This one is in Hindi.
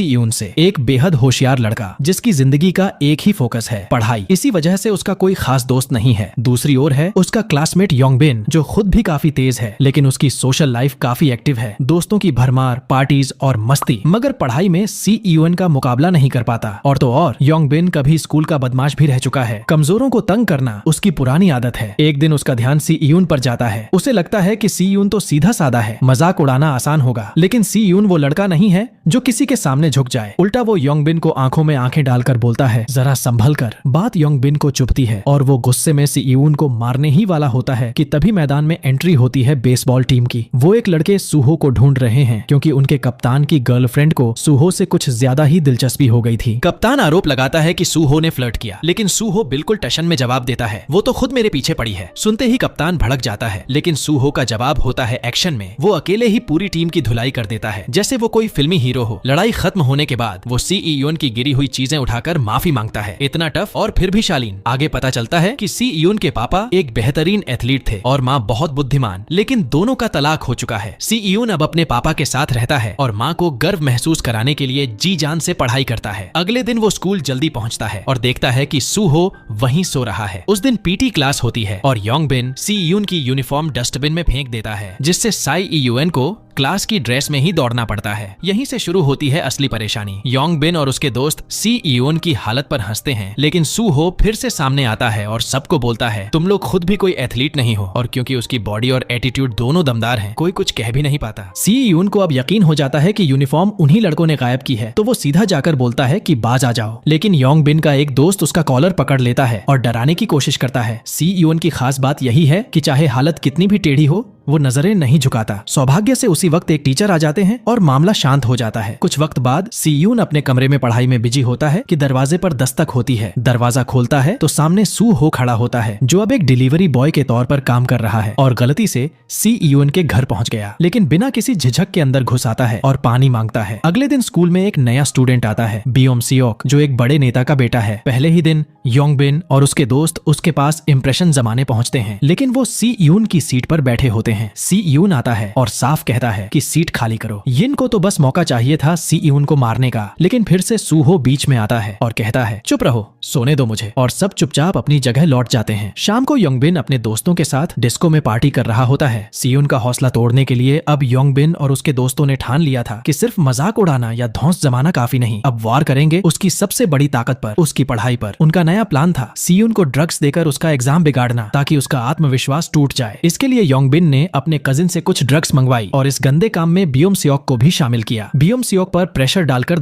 यून से, एक बेहद होशियार लड़का जिसकी जिंदगी का एक ही फोकस है, पढ़ाई। इसी वजह से उसका कोई खास दोस्त नहीं है। दूसरी ओर है उसका क्लासमेट योंगबिन, जो खुद भी काफी तेज है, लेकिन उसकी सोशल लाइफ काफी एक्टिव है, दोस्तों की भरमार, पार्टीज और मस्ती। मगर पढ़ाई में सी यून का मुकाबला नहीं कर पाता। और तो और योंगबिन कभी स्कूल का बदमाश भी रह चुका है। कमजोरों को तंग करना उसकी पुरानी आदत है। एक दिन उसका ध्यान सी यून पर जाता है। उसे लगता है कि सी यून तो सीधा साधा है, मजाक उड़ाना आसान होगा। लेकिन सी यून वो लड़का नहीं है जो किसी के सामने झुक जाए। उल्टा वो योंगबिन को आंखों में आंखें डालकर बोलता है, जरा संभल कर। बात योंगबिन को चुभती है और वो गुस्से में सी यून को मारने ही वाला होता है कि तभी मैदान में एंट्री होती है बेसबॉल टीम की। वो एक लड़के सूहो को ढूंढ रहे हैं क्योंकि उनके कप्तान की गर्लफ्रेंड को सूहो से कुछ ज्यादा ही दिलचस्पी हो गई थी। कप्तान आरोप लगाता है कि सूहो ने फ्लर्ट किया, लेकिन सूहो बिल्कुल टशन में जवाब देता है, वो तो खुद मेरे पीछे पड़ी है। सुनते ही कप्तान भड़क जाता है, लेकिन सूहो का जवाब होता है एक्शन में। वो अकेले ही पूरी टीम की धुलाई कर देता है, जैसे वो कोई फिल्मी हीरो हो। लड़ाई खत्म होने के बाद वो सी यून की गिरी हुई चीजें उठाकर माफी मांगता है। इतना टफ और फिर भी शालीन। आगे पता चलता है कि सी यून के पापा एक बेहतरीन एथलीट थे और माँ बहुत बुद्धिमान, लेकिन दोनों का तलाक हो चुका है। सी यून अब अपने पापा के साथ रहता है और माँ को गर्व महसूस कराने के लिए जी जान से पढ़ाई करता है। अगले दिन वो स्कूल जल्दी पहुंचता है और देखता है कि सूहो वहीं सो रहा है। उस दिन पीटी क्लास होती है और योंगबिन सी यून की यूनिफॉर्म डस्टबिन में फेंक देता है, जिससे साई यून को क्लास की ड्रेस में ही दौड़ना पड़ता है। यहीं से शुरू होती है असली परेशानी। योंगबिन और उसके दोस्त सी यून की हालत पर हंसते हैं, लेकिन सूहो फिर से सामने आता है और सबको बोलता है, तुम लोग खुद भी कोई एथलीट नहीं हो। और क्योंकि उसकी बॉडी और एटीट्यूड दोनों दमदार हैं, कोई कुछ कह भी नहीं पाता। सी यून को अब यकीन हो जाता है कि यूनिफॉर्म उन्हीं लड़कों ने गायब की है, तो वो सीधा जाकर बोलता है कि बाज आ जाओ। लेकिन योंगबिन का एक दोस्त उसका कॉलर पकड़ लेता है और डराने की कोशिश करता है। सी यून की खास बात यही है कि चाहे हालत कितनी भी टेढ़ी हो, वो नजरें नहीं झुकाता। सौभाग्य से उसी वक्त एक टीचर आ जाते हैं और मामला शांत हो जाता है। कुछ वक्त बाद सी यून अपने कमरे में पढ़ाई में बिजी होता है कि दरवाजे पर दस्तक होती है। दरवाजा खोलता है तो सामने सूहो खड़ा होता है, जो अब एक डिलीवरी बॉय के तौर पर काम कर रहा है और गलती से सी यून के घर पहुंच गया, लेकिन बिना किसी झिझक के अंदर घुस आता है और पानी मांगता है। अगले दिन स्कूल में एक नया स्टूडेंट आता है, बियोम सियोक, जो एक बड़े नेता का बेटा है। पहले ही दिन योंगबिन और उसके दोस्त उसके पास इंप्रेशन जमाने पहुंचते हैं, लेकिन वो सी यून की सीट पर बैठे होते हैं। सी यून आता है और साफ कहता है कि सीट खाली करो। यिन को तो बस मौका चाहिए था सी यून को मारने का, लेकिन फिर से सूहो बीच में आता है और कहता है, चुप रहो, सोने दो मुझे। और सब चुपचाप अपनी जगह लौट जाते हैं। शाम को योंगबिन अपने दोस्तों के साथ डिस्को में पार्टी कर रहा होता है। सी यून का हौसला तोड़ने के लिए अब योंगबिन और उसके दोस्तों ने ठान लिया था कि सिर्फ मजाक उड़ाना या धौंस जमाना काफी नहीं, अब वार करेंगे उसकी सबसे बड़ी ताकत पर, उसकी पढ़ाई पर। उनका नया प्लान था सी यून को ड्रग्स देकर उसका एग्जाम बिगाड़ना, ताकि उसका आत्मविश्वास टूट जाए। इसके लिए योंगबिन ने अपने कजिन से कुछ ड्रग्स मंगवाई और इस गंदे काम में बियोम सियोक को भी शामिल किया। बियोम सियोक पर प्रेशर डालकर